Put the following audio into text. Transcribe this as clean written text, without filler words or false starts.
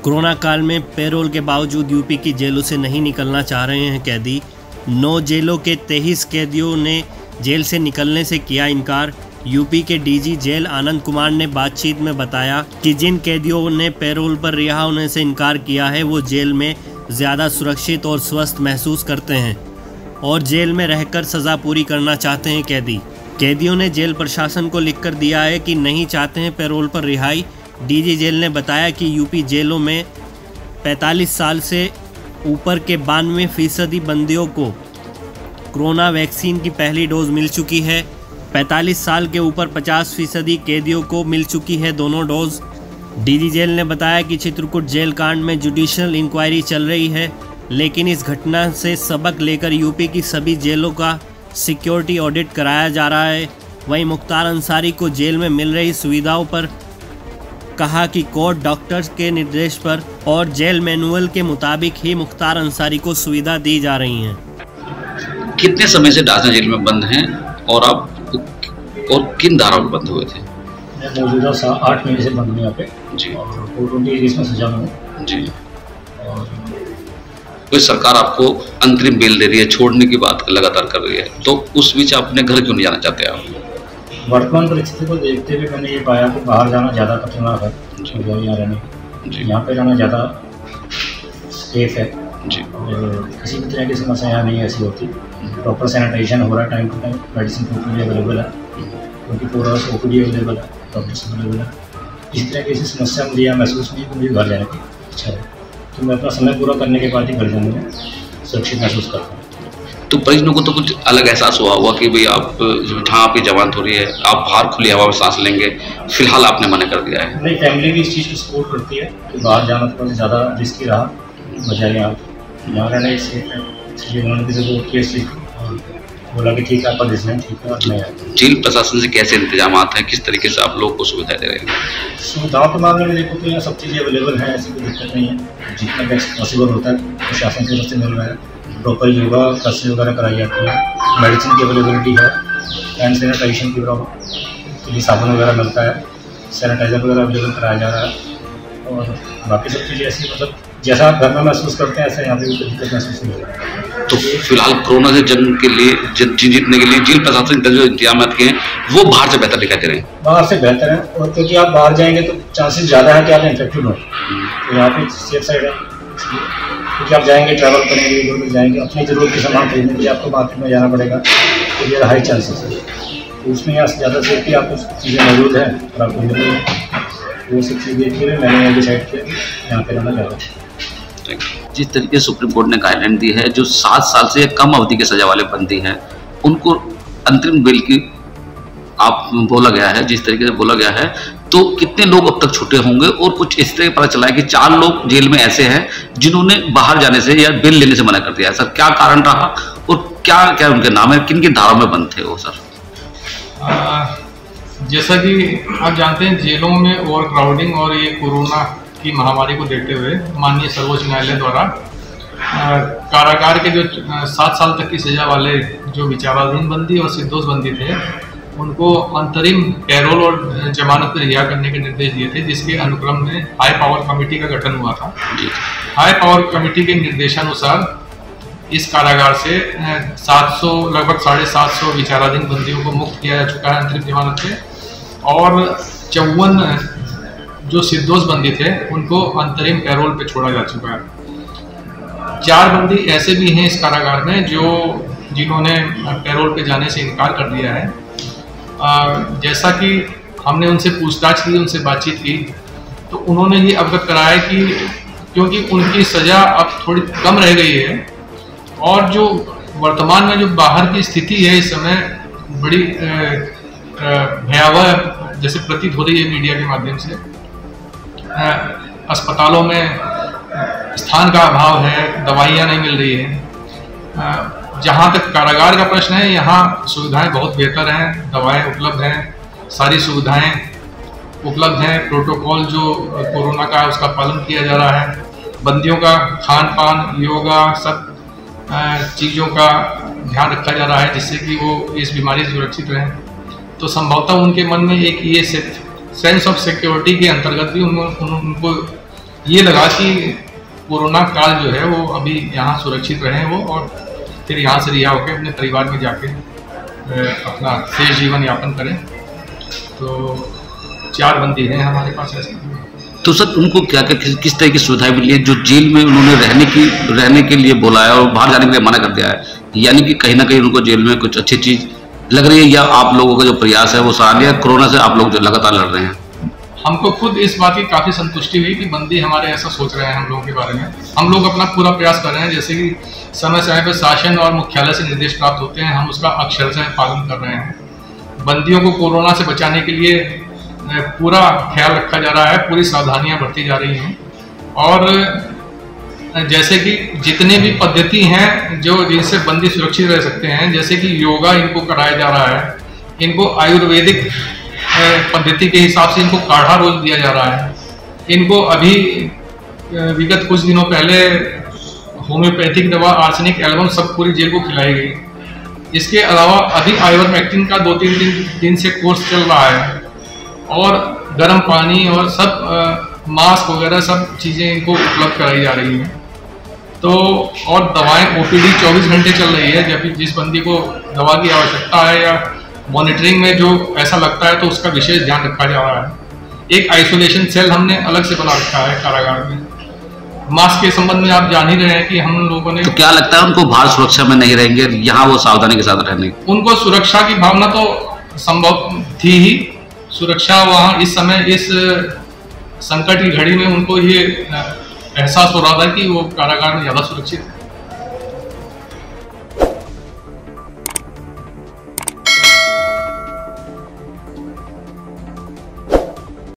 Corona काल में payroll के बावजूद यूपी की जेलों से नहीं निकलना चाह रहे हैं कैदी। 9 जेलों के 23 कैदियों ने जेल से निकलने से किया इनकार। यूपी के डीजी जेल आनंद कुमार ने बातचीत में बताया कि जिन कैदियों ने पैरोल पर रिहा होने से इनकार किया है वो जेल में ज़्यादा सुरक्षित और स्वस्थ महसूस करते हैं और जेल में रहकर सज़ा पूरी करना चाहते हैं कैदियों ने जेल प्रशासन को लिखकर दिया है कि नहीं चाहते हैं पैरोल पर रिहाई। डीजी जेल ने बताया कि यूपी जेलों में 45 साल से ऊपर के 92% बंदियों को कोरोना वैक्सीन की पहली डोज मिल चुकी है। 45 साल के ऊपर 50% कैदियों को मिल चुकी है दोनों डोज। डीजी जेल ने बताया कि चित्रकूट जेल कांड में जुडिशियल इंक्वायरी चल रही है, लेकिन इस घटना से सबक लेकर यूपी की सभी जेलों का सिक्योरिटी ऑडिट कराया जा रहा है। वहीं मुख्तार अंसारी को जेल में मिल रही सुविधाओं पर कहा कि कोर्ट डॉक्टर्स के निर्देश पर और जेल मैनुअल के मुताबिक ही मुख्तार अंसारी को सुविधा दी जा रही है। कितने समय से डासना जेल में बंद हैं और आप और किन धाराओं में बंद हुए थे? मैं मौजूदा 8 महीने से बंद हूँ यहाँ पे जी। और 420 में सजा में हूँ जी। और कोई सरकार आपको अंतरिम बेल दे रही है, छोड़ने की बात लगातार कर रही है, तो उस बीच अपने घर क्यों नहीं जाना चाहते आप? वर्तमान परिस्थिति को देखते हुए मैंने ये पाया कि बाहर जाना ज़्यादा खतरनाक है यहाँ रहने। यहाँ पे रहना ज़्यादा सेफ है जी। और किसी भी तरह की समस्या यहाँ नहीं ऐसी होती। प्रॉपर सैनिटाइजेशन हो रहा है time to time, medicine properly available है, 24 आवर्स OPD अवेलेबल है, डॉक्टर्स अवेलेबल है। इस तरह की ऐसी समस्या मुझे यहाँ महसूस नहीं कि मुझे घर जाने की इच्छा है, तो मैं अपना समय पूरा करने के बाद ही घर जाने में सुरक्षित महसूस करता हूँ। तो परिजनों को तो कुछ अलग एहसास हुआ होगा कि भाई आप जहाँ आपकी जमानत हो रही है, आप बाहर खुली हवा में सांस लेंगे, फिलहाल आपने मना कर दिया है। नहीं, फैमिली भी इस चीज़ को सपोर्ट करती है कि बाहर जाना थोड़ा ज़्यादा रिस्की रहा बजाय यहाँ रहना सेफ है, इसलिए उन्होंने भी सपोर्ट किया इस चीज़ को और बोला कि ठीक है आपका डिसीजन ठीक है और मैं जेल प्रशासन से कैसे इंतजाम हैं, किस तरीके से आप लोग को सुविधा दे रहे हैं? सुविधाओं के मामले में देखो तो यहाँ सब चीज़ें अवेलेबल हैं, ऐसी कोई दिक्कत नहीं है। जितना बेस्ट पॉसिबल होता है प्रशासन की तरफ से मिल रहा है। प्रॉपर योगा क्लासेस वगैरह कराई जाती है, मेडिसिन की अवेलेबिलिटी है, हैंड सैनिटाइजेशन की के लिए साबुन वगैरह मिलता है, सैनिटाइज़र वगैरह अवेलेबल कराया जा रहा है और बाकी सब चीज़ें ऐसी मतलब जैसा आप घर में महसूस करते हैं ऐसा यहाँ पे भी कोई दिक्कत महसूस नहीं हो रहा है। तो फिलहाल कोरोना से जंग के लिए जीतने के लिए जेल प्रशासन के जो इंतजाम किए हैं वो बाहर से बेहतर दिखाई दे रहे हैं। बाहर से बेहतर है और क्योंकि आप बाहर जाएंगे तो चांसेस ज़्यादा है कि आप इन्फेक्टेड हो, तो यहाँ पे सेफ साइड है क्योंकि आप जाएंगे ट्रैवल करेंगे इधर उधर जाएंगे, अपनी ज़रूरत के सामान खरीदने के लिए आपको मार्केट में जाना पड़ेगा, तो ये हाई चांसेस है। तो उसमें यहाँ ज़्यादा सेफ्टी आपको चीज़ें मौजूद हैं और आपको वो सब चीज़ देख के मैंने डिसाइड किया यहाँ पे रहना ज़्यादा। जिस तरीके से सुप्रीम कोर्ट ने गाइडलाइन दी है, जो 7 साल से कम अवधि के सजा वाले बंदी हैं उनको अंतरिम बेल की आप बोला गया है, जिस तरीके से बोला गया है, तो कितने लोग अब तक छूटे होंगे? और कुछ इस तरह पता चला है कि 4 लोग जेल में ऐसे हैं जिन्होंने बाहर जाने से या बेल लेने से मना कर दिया है। सर क्या कारण रहा और क्या क्या उनके नाम है, किन किन धाराओं में बंद थे वो? सर जैसा कि आप जानते हैं जेलों में ओवर क्राउडिंग और ये कोरोना की महामारी को देखते हुए माननीय सर्वोच्च न्यायालय द्वारा कारागार के जो 7 साल तक की सजा वाले जो विचाराधीन बंदी और निर्दोष बंदी थे उनको अंतरिम पैरोल और जमानत पर रिहा करने के निर्देश दिए थे, जिसके अनुक्रम में हाई पावर कमेटी का गठन हुआ था। हाई पावर कमेटी के निर्देशानुसार इस कारागार से 700 लगभग 750 विचाराधीन बंदियों को मुक्त किया जा चुका है अंतरिम जमानत पे और 54 जो निर्दोष बंदी थे उनको अंतरिम पैरोल पे छोड़ा जा चुका है। 4 बंदी ऐसे भी हैं इस कारागार में जिन्होंने पैरोल पे जाने से इनकार कर दिया है। जैसा कि हमने उनसे पूछताछ की, उनसे बातचीत की, तो उन्होंने ये अवगत कराया कि क्योंकि उनकी सज़ा अब थोड़ी कम रह गई है और जो वर्तमान में जो बाहर की स्थिति है इस समय बड़ी भयावह जैसे प्रतीत हो रही है मीडिया के माध्यम से। अस्पतालों में स्थान का अभाव है, दवाइयाँ नहीं मिल रही है। जहाँ तक कारागार का प्रश्न है, यहाँ सुविधाएं बहुत बेहतर हैं, दवाएं उपलब्ध हैं, सारी सुविधाएं उपलब्ध हैं, प्रोटोकॉल जो कोरोना का उसका पालन किया जा रहा है, बंदियों का खान पान योगा सब चीज़ों का ध्यान रखा जा रहा है जिससे कि वो इस बीमारी से सुरक्षित रहें। तो संभवतः उनके मन में एक ये सेंस ऑफ सिक्योरिटी के अंतर्गत भी उनको ये लगा कि कोरोना काल जो है वो अभी यहाँ सुरक्षित रहें वो, और फिर यहाँ से रिहा होकर अपने परिवार में जाके अपना शेष जीवन यापन करें। तो 4 बंदी हैं हमारे पास ऐसे। तो सर उनको क्या क्या किस तरह की सुविधाएं मिली है? जो जेल में उन्होंने रहने के लिए बोला है और बाहर जाने के लिए मना कर दिया है, यानी कि कहीं ना कहीं उनको जेल में कुछ अच्छी चीज लग रही है, या आप लोगों का जो प्रयास है वो सराहनीय, या कोरोना से आप लोग जो लगातार लड़ रहे हैं? हमको खुद इस बात की काफ़ी संतुष्टि हुई कि बंदी हमारे ऐसा सोच रहे हैं हम लोगों के बारे में। हम लोग अपना पूरा प्रयास कर रहे हैं, जैसे कि समय समय पर शासन और मुख्यालय से निर्देश प्राप्त होते हैं, हम उसका अक्षरशः पालन कर रहे हैं। बंदियों को कोरोना से बचाने के लिए पूरा ख्याल रखा जा रहा है, पूरी सावधानियां बरती जा रही हैं। और जैसे कि जितने भी पद्धति हैं जिनसे बंदी सुरक्षित रह सकते हैं, जैसे कि योगा इनको कराया जा रहा है, इनको आयुर्वेदिक पद्धति के हिसाब से इनको काढ़ा रोज दिया जा रहा है, इनको अभी विगत कुछ दिनों पहले होम्योपैथिक दवा आर्सेनिक एल्बम सब पूरी जेल को खिलाई गई। इसके अलावा अभी आइवरमेक्टिन का 2-3 दिन से कोर्स चल रहा है, और गर्म पानी और सब मास्क वगैरह सब चीज़ें इनको उपलब्ध कराई जा रही हैं। तो और दवाएं OPD 24 घंटे चल रही है, जब जिस बंदी को दवा की आवश्यकता है या मॉनिटरिंग में जो ऐसा लगता है तो उसका विशेष ध्यान रखा जा रहा है। एक आइसोलेशन सेल हमने अलग से बना रखा है कारागार में। मास्क के संबंध में आप जान ही रहे हैं कि हम लोगों ने, तो क्या लगता है उनको बाहर सुरक्षा में नहीं रहेंगे, यहाँ वो सावधानी के साथ रहने? उनको सुरक्षा की भावना तो संभव थी ही। सुरक्षा वहाँ इस समय इस संकट की घड़ी में उनको ये एहसास हो रहा था कि वो कारागार में ज़्यादा सुरक्षित है।